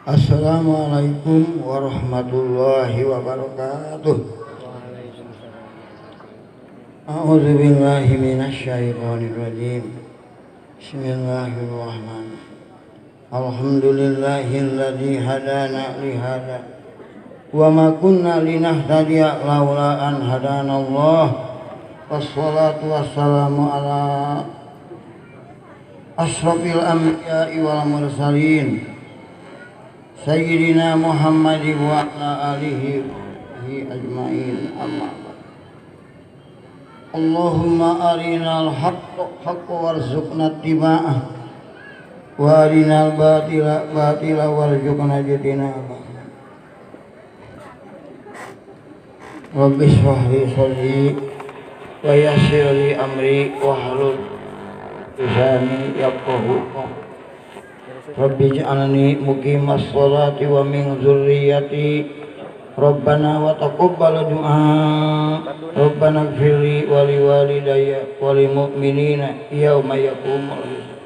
Assalamualaikum warahmatullahi wabarakatuh. A'udzu billahi minasyaitonir rajim. Bismillahirrahmanirrahim. Alhamdulillahilladzi hadana li hada wa ma kunna linahtadiya laula an hadanallah. Wassalatu wassalamu ala asyrafil anbiya'i wal mursalin Sayyidina Muhammad wa ala alihi ajma'in, amma ba'd. Allahumma arinal haqqa warzuqna ittiba'ah wa arinal batila warzuqna ijtinabah. Rabbi shrah li sadri wa yassir li amri wahlul 'uqdatam yafqahu qawli. Rabbi ij'alni muqimas sholati wa min dzurriyyati Rabbana wa taqabbal du'a. Rabbana ighfirli wa li walidayya wa lil mu'minina yauma yaqumul hisab.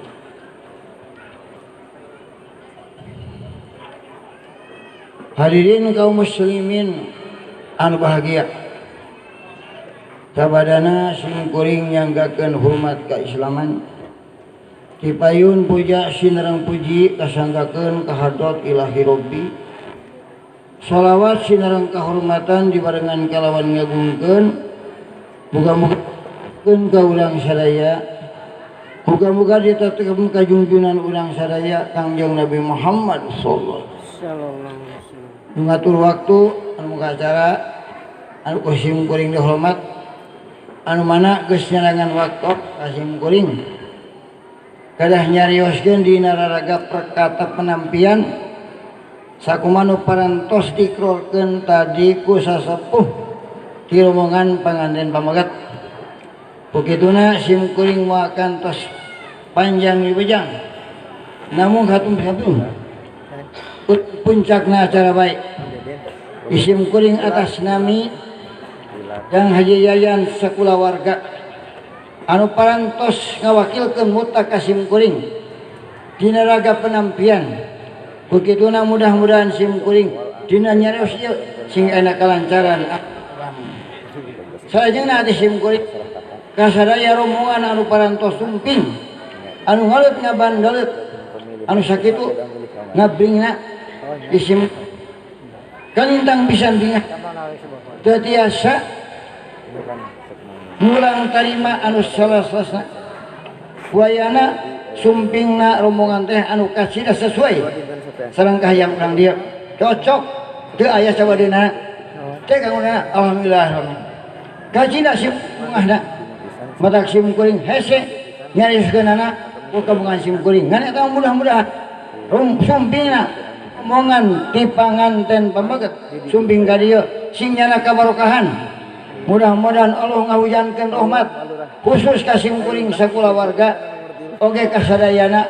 Hadirin kaum muslimin anu bahagia, sabadana sing kuring nyanggakeun hormat kaislaman, dipayun puja sinareng puji kasanggakeun ka hadrat ilahi Rabbi. Shalawat sinareng kahormatan dibarengan kalawan ngagungkeun muga-muga ka urang sadaya, muga-muga ditetekeun ka junjunan urang sadaya Kangjeng Nabi Muhammad sallallahu alaihi wasallam. Ngatur waktu anu muka acara anu kusim kuring dihormat, anu mana geus nyarangan waktu kasim kuring kadah nyarioskeun dina raraga perkata penampian sakumanu parantos dikrolkeun tadi ku sasepuh ti rombongan panganten pamagat. Begituna sim kuring moal kantos panjang wibejang namun hatung-hatung puncakna acara baik isim kuring atas nami Kang Haji Yayan sakulawarga anu parantos ngawakilkeun muta kasim kuring dina raga penampian. Begituna mudah-mudahan sim kuring dina nyarios ieu sing enak kalancaran. Salajengna di sim kuring kasadaya rombongan anu parantos sumping anu ngaleut ngabandeleut anu sakitu ngabringna isim kalintang pisan bingah teu tiasa mulang tarima anu salasasna wayana sumpingna rombongan teh anu kasida sesuai sareng kahayang urang dia cocok teu aya sawadena teh kanguna alhamdulillah kasida sim bungahna matak sim kuring hese nyariskeunana ku kabungan sim kuring ngan eta mudah-mudahan sumpingna omongan ti panganten pamaget sumping ka dieu sing nyana kabarokahan. Mudah-mudahan Allah ngahujankeun rahmat khusus ka sim kuring sakulawarga oge kasadayana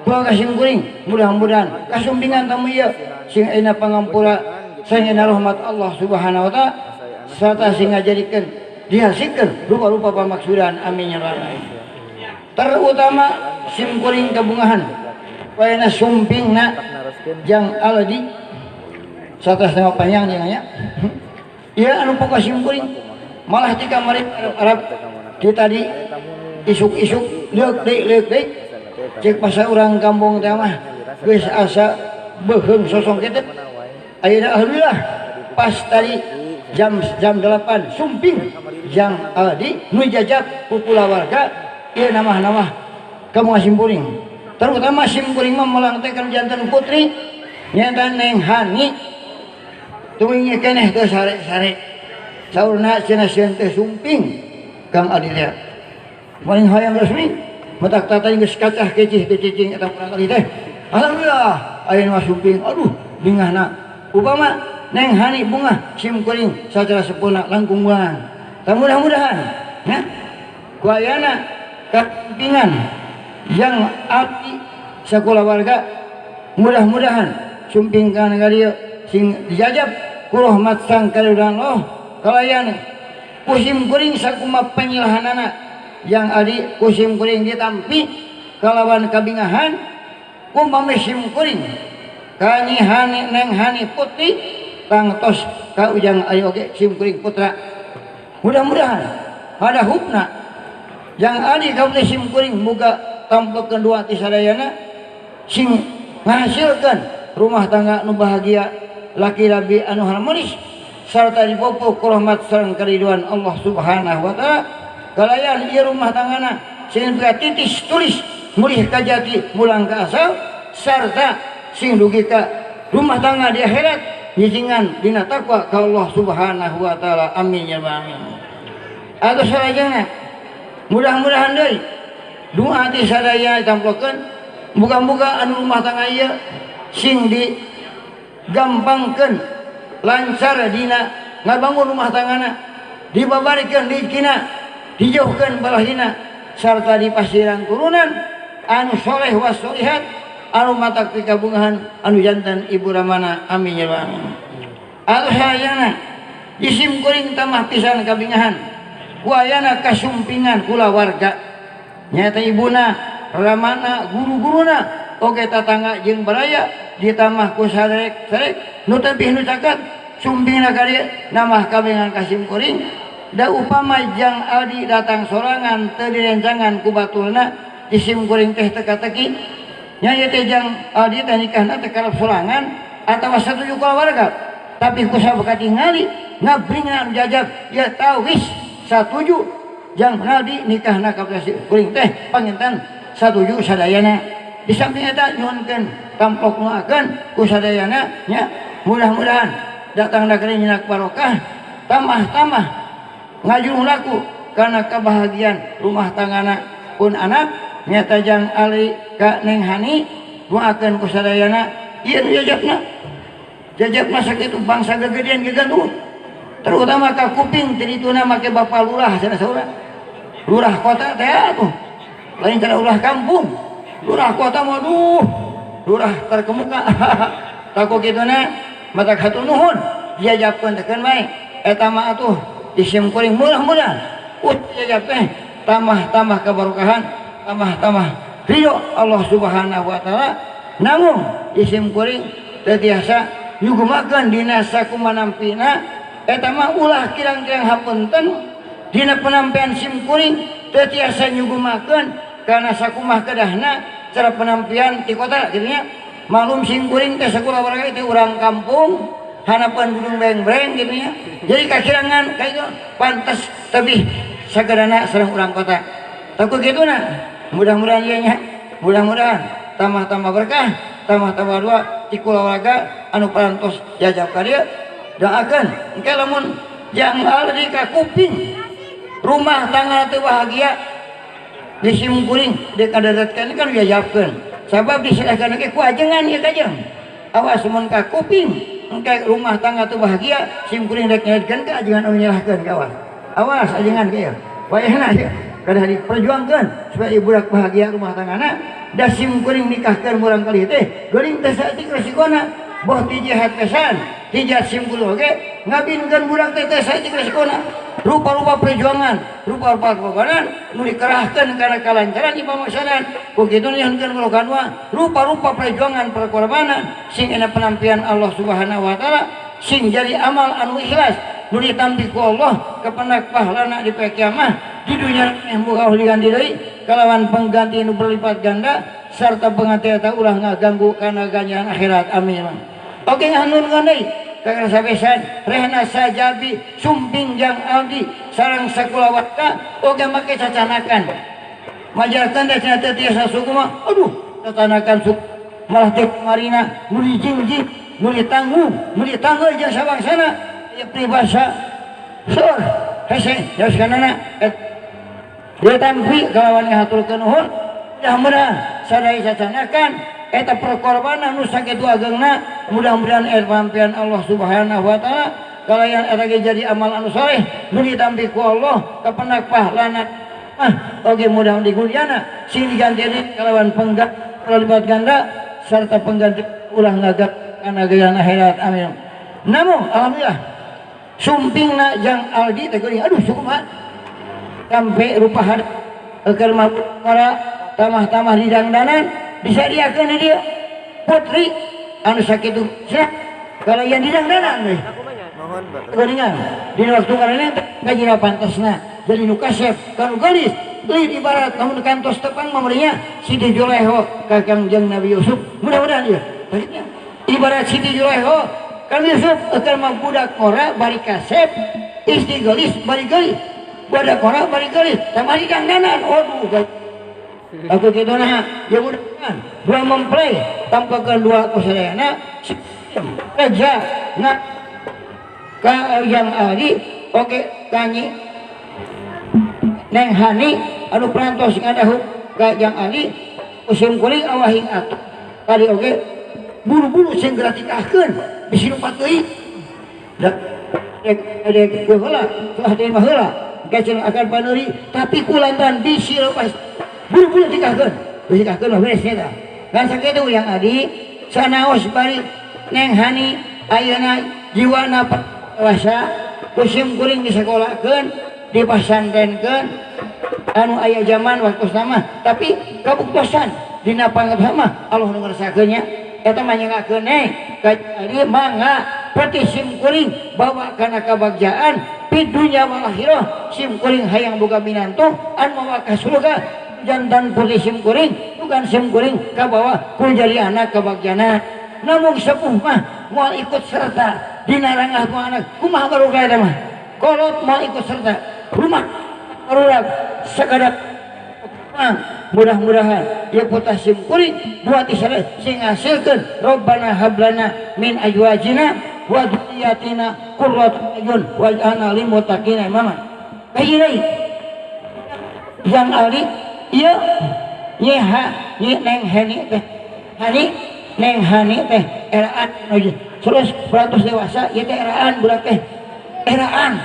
kula ka sim kuring mudah-mudahan kasumpingan tamu ieu sing ayeuna pangampura sing ayeuna rahmat Allah Subhanahu wa taala sarta sing ngajadikeun dihasilkeun rupa-rupa pamaksudan amin ya rabbal alamin. Terutama sim kuring kabungahan payana sumpingna jang aladi satas nama panjang jeung aya ieu anu pokok sim kuring malah tika mari Arab kita di isuk-isuk leuk deui cek pasa urang kampung teh mah geus asa beuheung sosong kitu. Ayeuna alhamdulillah pas tadi jam 8 sumping jang aladi nu jajab ku kulawarga ieu namah-namah kamu sim kuring. Terutama sim kuring mah melang teh kan janten putri nyata Neng Hani tuing keneh teu sare-sare saurna cenah sieun teh sumping Kang Adi teh paling hayang resmi matak tatay geus kacah kecih teh cicing eta urang kali teh alhamdulillah ayeuna mah sumping aduh bingahna upama Neng Hani bunga sim kuring sacara sempurna langkung buang tah mudah-mudahan nya ku ayeuna kampingan yang abdi sakulawarga mudah-mudahan sumping kana dieu sing dijajab ku rahmat sang kaluhuran Allah kalayan kusim kuring sakumaha penyilahanana yang adi kusim kuring ditampi kalawan kabingahan ku mamesim kuring Kanyihani neng hani putih tangtos ka ujang ayo oge simkuring putra. Mudah-mudahan ada hubna yang adi kaula simkuring muga tampil kedua ti sadayana sing ngahasilkeun rumah tangga nu bahagia, laki labi anu harmonis sarta dipupuk ku rahmat sareng kariduan Allah Subhanahu wa taala. Kalayan ieu rumah tanggana sing titis tulis mulih ka jati mulang ka asal sarta sing dugi ka rumah tangga di akhirat nyicingan dina takwa ka Allah Subhanahu wa taala. Amin ya rabbal alamin. Atuh salajengna mudah-mudahan deui doa ti sadaya ditamplokeun muga-muga anu rumah tangga ieu sing digampangkeun lancar dina ngabangun rumah tanggana, dibabarikeun rezekina, dijauhkeun balahina sarta dipasiran turunan anu soleh was solihat anu matak pikabungahan anu jantan ibu ramana. Amin ya rabbal alamin. Atuh hayana isim kuring tamah pisan kabingahan wayana kasumpingan kula warga nyata ibuna ramana guru-guruna oge tatangga jeung baraya ditamah ku sarek-sarek nu tepih nu caket sumpingna ka dieu namah kabingahan kasim kuring da upama jang adi datang sorangan teu direncangan ku batulna isim kuring teh teka-teki nya ieu teh jang adi teh nikahna teh karep sorangan atawa satuju keluarga tapi ku sabeka tingali ngabringan jajab ya tawis satuju jang nadi nikahna ka kuring teh panginten satuju sadayana. Di samping eta nyuhunkeun tamplok nuakeun ku sadayana nya mudah-mudahan datangna ka dieu nyenak barokah tamah-tamah ngajurung laku kana kebahagiaan rumah tanggana pun anak nyata jang ali ka neng hani doakeun ku sadayana ieu jajabna sakitu bangsa gegedean gegaduh terutama ka kuping tirituna make bapak lurah cenah saudara lurah kota teh atuh lain kana lurah kampung lurah kota mah duh lurah terkemuka tako kituna mata hatur nuhun diajabkeun teh keun bae eta mah atuh isim kuring mudah-mudahan diajab teh tamah-tamah keberkahan tamah-tamah ridho Allah Subhanahu wa taala. Namun isim kuring teu tiasa nyugumakeun dina sakumanampina eta mah ulah kirang-kirang hapunten dina penampian sim kuring teu tiasa nyugumakeun kana sakumaha kedahna cara penampian ti kota jadinya malum sim kuring teh sakulawarga teh urang kampung hanapan gunung breng-breng gitu nya jadi kakirangan kayak pantas tapi sagadana sareng urang kota takut gitu nah mudah-mudahan ieu nya mudah-mudahan tambah-tambah berkah tambah-tambah doa ti kulawarga anu parantos jajab ka dieu doakeun engke lamun jang aldi ka kuping rumah tangga teu bahagia di sim kuring dek kadadatkeun kan diajabkeun sabab diserahkeun ke ku ajengan ieu kajeng awas mun ka kuping engke rumah tangga teu bahagia sim kuring dek nyadkeun ka ajengan anu nyerahkeun ka awas ajengan ke ieu wayahna ieu kada diperjuangkeun supaya budak bahagia rumah tanggana da sim kuring nikahkeun urang kali teh geuning teh saeutik resikona boh ti jahat kesan ti jahat sim kuring oge ngabinkeun budak teh saeutik resikona rupa-rupa perjuangan rupa-rupa pengorbanan nu dikerahkeun kana kalancaran di pamasaran ku kitu nyieunkeun mulukan wa rupa-rupa perjuangan perkorbanan sing ena penampian Allah Subhanahu wa taala sing jadi amal anu ikhlas nu ditampi ku Allah kepenak pahalana di poe kiamat di dunia muga diganti deui kalawan pengganti nu berlipat ganda sarta pengganti eta ulah ngaganggu kana ganjaran akhirat. Amin. Oke ngahanurkeun deui kakang sabesan rehna sajabi sumping jang aldi sareng sakulawarga oge make cacanakan majarkan da cenah teu tiasa suku mah aduh cacanakan suku malah teh marina nu dijingjing nu ditanggung jeung sabangsana ieu pribasa sur hese geus kanana dia tampi kalawan haturkeun nuhun mudah-mudahan sadaya cacanakan eta perkorbanan nu sakitu agengna mudah-mudahan penampian Allah Subhanahu wa taala kalayan eta ge jadi amal anu saleh nu ditampi ku Allah kapenak pahlana oge mudah diguliana sing digantian kalawan pengganti lipat ganda sarta pengganti ulah ngagak kana gayaan akhirat. Amin. Namun alhamdulillah sumpingna jang aldi teh geuning aduh sukumaha sampai rupa har keur mabuk para tamah-tamah di dangdanan disadiakeun dia putri anu sakitu sia kalau yang didangdanan we mohon Bapak geuningan dina waktu karena kajina pantasna jadi nu kasep kanu gelis lain ibarat namun kantos tepang mamarinya Siti Juleho kakang jeung Nabi Yusuf mudah-mudahan ieu ibarat Siti Juleho kan Yusuf akan mambudak ora bari kasep istri gelis bari gelis budak ora bari gelis tamari dangdanan aduh aku gitu nah ya mudah-mudahan dua mempelai tanpa kedua kusadayana kerja nah ka yang ali oke kanyi Neng Hani anu perantos ngadahu ka yang ali usim kuring awahing atuh kali oke buru-buru sing gratikahkeun bisi numpat deui da dek heula telah teh mah heula gaceng akan paneuri tapi kulantaran bisi lepas buru-buru dikahkeun bisi kahkeun mah beres nya tah ngan sakitu yang adi sanaos bari Neng Hani ayeuna jiwana dewasa usim kuring disekolahkeun dipasantrenkeun anu aya zaman waktu sama tapi kabuktosan dina pangrama Allah nu ngarsakeunnya eta mah nyangakeun ka ari mangga peti sim kuring bawa kana kabagjaan pi dunya wal akhirah sim kuring hayang boga minantu anu mawa ka surga jantan peti sim kuring bukan sim kuring kabawa ku jadi anak kabagjana namun sepuh mah moal ikut serta dina rangah ku anak kumaha baru ka eta mah kolot moal ikut serta rumah rurak sekadar mudah-mudahan ya potassium kuring buat isara sing ngasilkeun Rabbana hablana min azwajina wa dzurriyyatina qurrata a'yun waj'alna lil muttaqina imama kayirai yang ali ieu nyeha neng hani teh hani neng hani teh eraan terus 100 dewasa ieu teh eraan budak teh eraan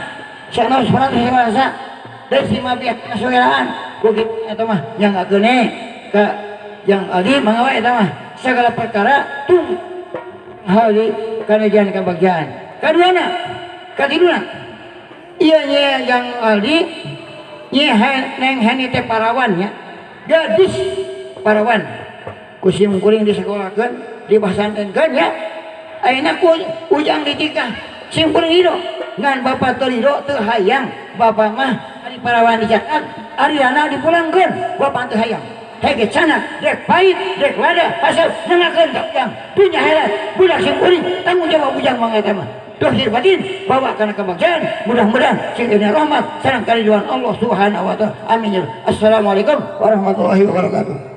sana 100 dewasa dari si mabiat kasugeraan kukitu eta mah yang ageune ka yang ali mangawa eta mah segala perkara tung hal kana jangan kabagjaan kaduana katiduna ieu nya yang ali nya neng hani teh parawan nya gadis parawan kusim kuring disekolahkeun dipasantrenkeun ya ayeuna ku ujang ditikah sim kuring hidup ngan bapak teu ridho teu hayang bapak mah ari parawan dicatat ari anak dipulangkeun bapak teu hayang hege canak dek pait dek wadah asal nengakeun ka ujang dunya herat budak sim kuring tanggung jawab ujang mah eta mah dohir batin bawa kana kebagjaan mudah-mudahan sing dina rahmat sareng kariduan Allah Subhanahu wa taala amin assalamualaikum warahmatullahi wabarakatuh